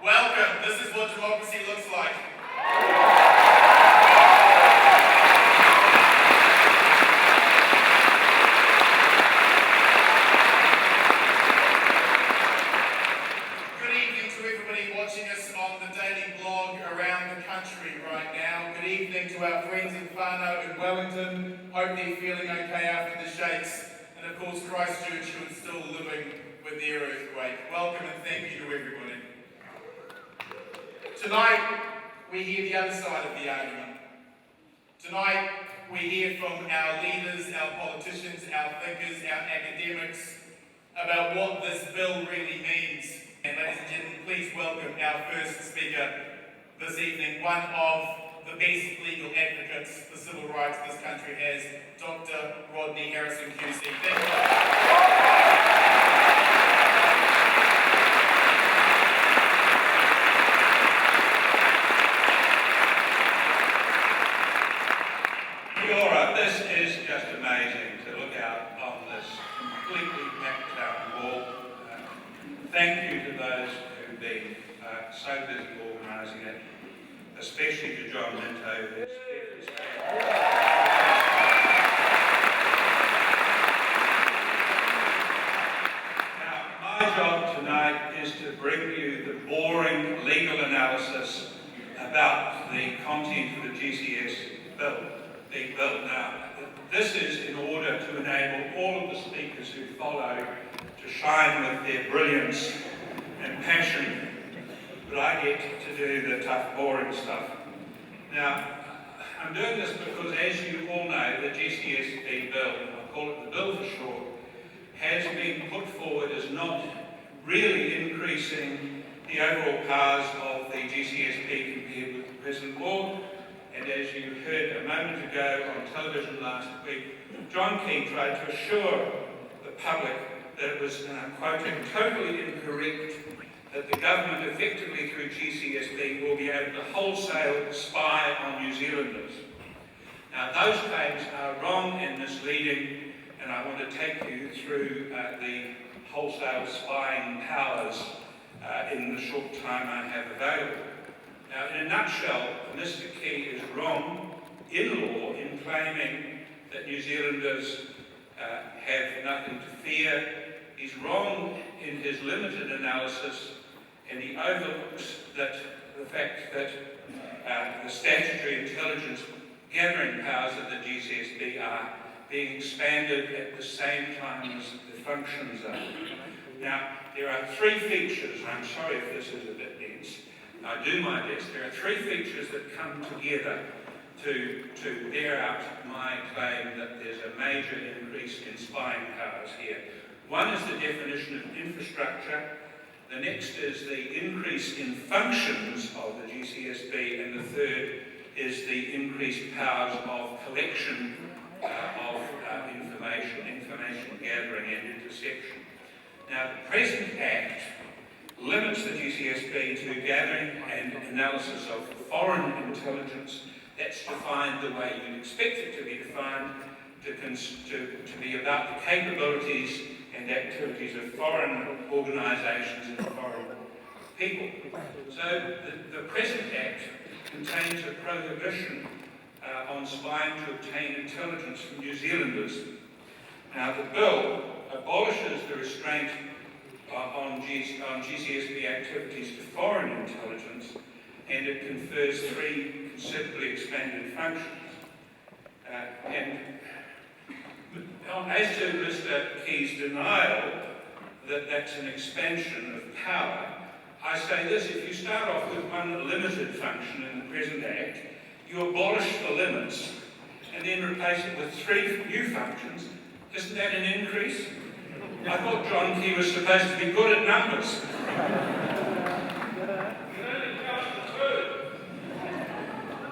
Welcome. This is what democracy looks like. Good evening to everybody watching us on the daily blog around the country right now. Good evening to our friends in whānau in Wellington. Hope they're feeling okay after the shakes. And of course Christchurch, who is still living with their earthquake. Welcome and thank you to everybody. Tonight, we hear the other side of the argument. Tonight, we hear from our leaders, our politicians, our thinkers, our academics about what this bill really means. And ladies and gentlemen, please welcome our first speaker this evening, one of the best legal advocates for civil rights this country has, Dr. Rodney Harrison QC. Thank you. This is just amazing to look out on this completely packed out wall. Thank you to those who've been so busy organising it, especially to John Minto, who's Now, my job tonight is to bring you the boring legal analysis about the content of the GCS bill. Now, this is in order to enable all of the speakers who follow to shine with their brilliance and passion, but I get to do the tough, boring stuff. Now, I'm doing this because, as you all know, the GCSB bill, I'll call it the bill for short, has been put forward as not really increasing the overall powers of the GCSB compared with the present law. And as you heard a moment ago on television last week, John Key tried to assure the public that it was, and I'm quoting, totally incorrect that the government effectively through GCSB will be able to wholesale spy on New Zealanders. Now those claims are wrong and misleading, and I want to take you through the wholesale spying powers in the short time I have available. Now, in a nutshell, Mr. Key is wrong in law in claiming that New Zealanders have nothing to fear. He's wrong in his limited analysis, and he overlooks the fact that the statutory intelligence gathering powers of the GCSB are being expanded at the same time as the functions are. Now, there are three features, and I'm sorry if this is a bit dense. I do my best. There are three features that come together to bear out my claim that there's a major increase in spying powers here. One is the definition of infrastructure. The next is the increase in functions of the GCSB, and the third is the increased powers of collection of information gathering and interception. Now, the present Act limits the GCSB to gathering and analysis of foreign intelligence. That's defined the way you'd expect it to be defined, to be about the capabilities and activities of foreign organisations and foreign people. So the present Act contains a prohibition on spying to obtain intelligence from New Zealanders. Now the bill abolishes the restraint on GCSB activities to foreign intelligence, and it confers three considerably expanded functions. As to Mr. Key's denial that that's an expansion of power, I say this: if you start off with one limited function in the present Act, you abolish the limits and then replace it with three new functions. Isn't that an increase? I thought John Key was supposed to be good at numbers.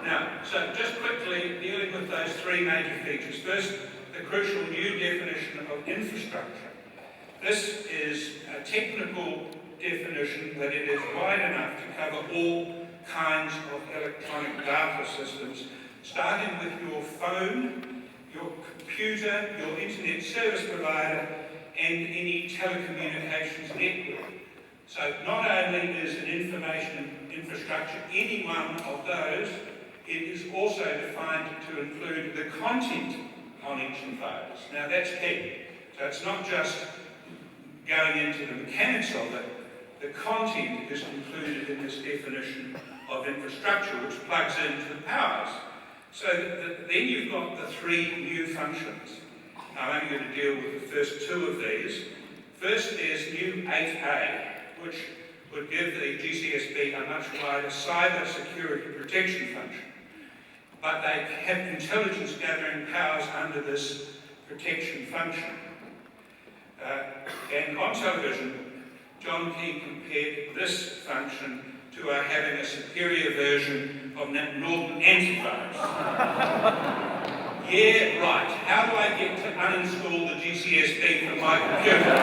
Now, so just quickly dealing with those three major features. First, the crucial new definition of infrastructure. This is a technical definition, but it is wide enough to cover all kinds of electronic data systems, starting with your phone, your computer, your internet service provider, and any telecommunications network. So not only is an information infrastructure any one of those, it is also defined to include the content on each of those. Now that's key. So it's not just going into the mechanics of it, the content is included in this definition of infrastructure, which plugs into the powers. So then you've got the three new functions. Now I'm only going to deal with the first two of these. First there's new 8A, which would give the GCSB a much wider cyber security protection function. But they have intelligence gathering powers under this protection function. And on television, John Key compared this function to having a superior version of Norton antivirus. Yeah, right. How do I get to uninstall the GCSB from my computer?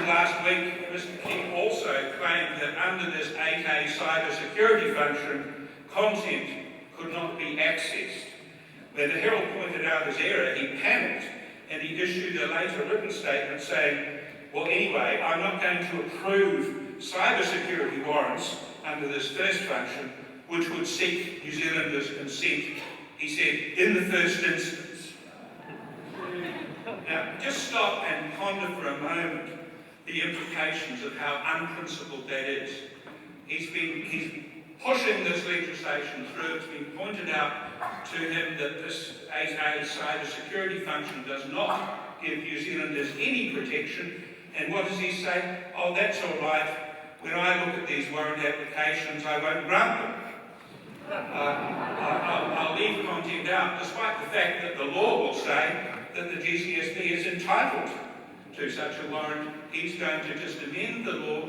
Last week, Mr. King also claimed that under this 8A cyber security function, content could not be accessed. When the Herald pointed out his error, he panicked and he issued a later written statement saying, well, anyway, I'm not going to approve cyber security warrants under this first function, which would seek New Zealanders' consent, he said, in the first instance. Now, just stop and ponder for a moment the implications of how unprincipled that is. He's pushing this legislation through. It's been pointed out to him that this 8A cyber security function does not give New Zealanders any protection. And what does he say? Oh, that's all right. When I look at these warrant applications, I won't grant them. I'll leave content out, despite the fact that the law will say that the GCSB is entitled to such a warrant. He's going to just amend the law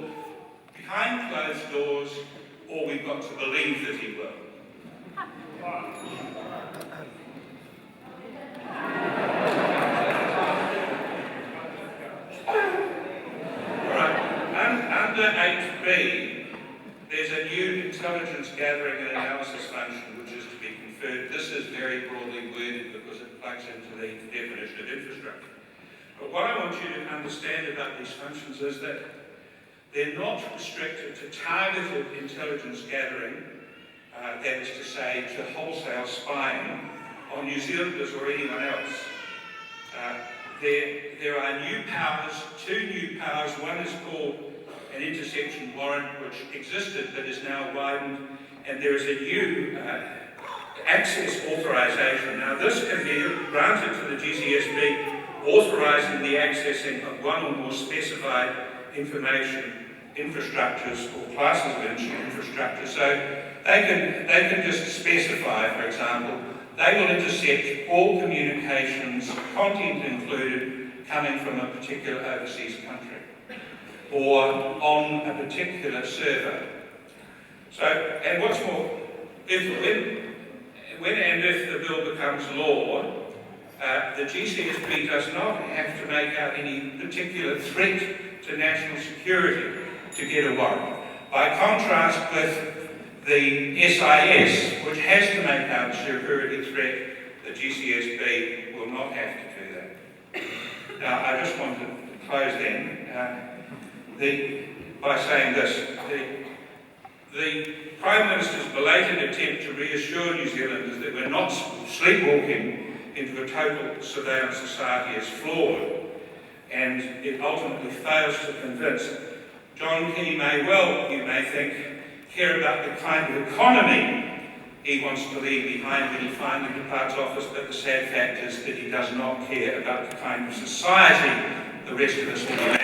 behind closed doors, or we've got to believe that he will. Under 8B, there's a new intelligence gathering and analysis function which is to be conferred. This is very broadly worded because it plugs into the definition of infrastructure. But what I want you to understand about these functions is that they're not restricted to targeted intelligence gathering, that is to say, to wholesale spying on New Zealanders or anyone else. There are new powers, two new powers. One is called an interception warrant, which existed but is now widened, and there is a new access authorization. Now this can be granted to the GCSB, authorising the accessing of one or more specified information infrastructures or classes of infrastructure. So they can just specify, for example, they will intercept all communications, content included, coming from a particular overseas country or on a particular server. So, and what's more, when and if the bill becomes law, the GCSB does not have to make out any particular threat to national security to get a warrant. By contrast with the SIS, which has to make out a security threat, the GCSB will not have to do that. Now, I just want to close then by saying this. The Prime Minister's belated attempt to reassure New Zealanders that we're not sleepwalking into a total surveillance society is flawed, and it ultimately fails to convince. John Key may well, you may think, care about the kind of economy he wants to leave behind when he finally departs office, but the sad fact is that he does not care about the kind of society the rest of us will be in.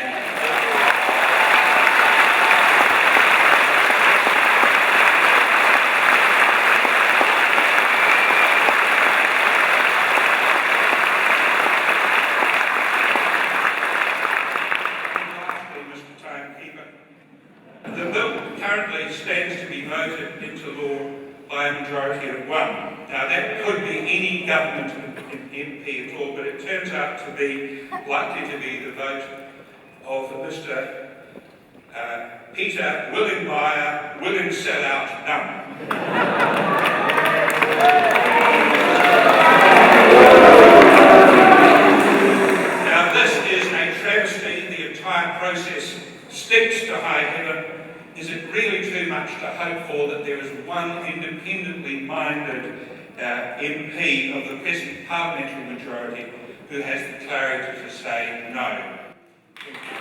The bill currently stands to be voted into law by a majority of one. Now that could be any government MP at all, but it turns out to be likely to be the vote of Mr. Peter Willing Buyer, Willing Sell Out None. much to hope for that there is one independently minded MP of the present parliamentary majority who has the clarity to say no. Thank you.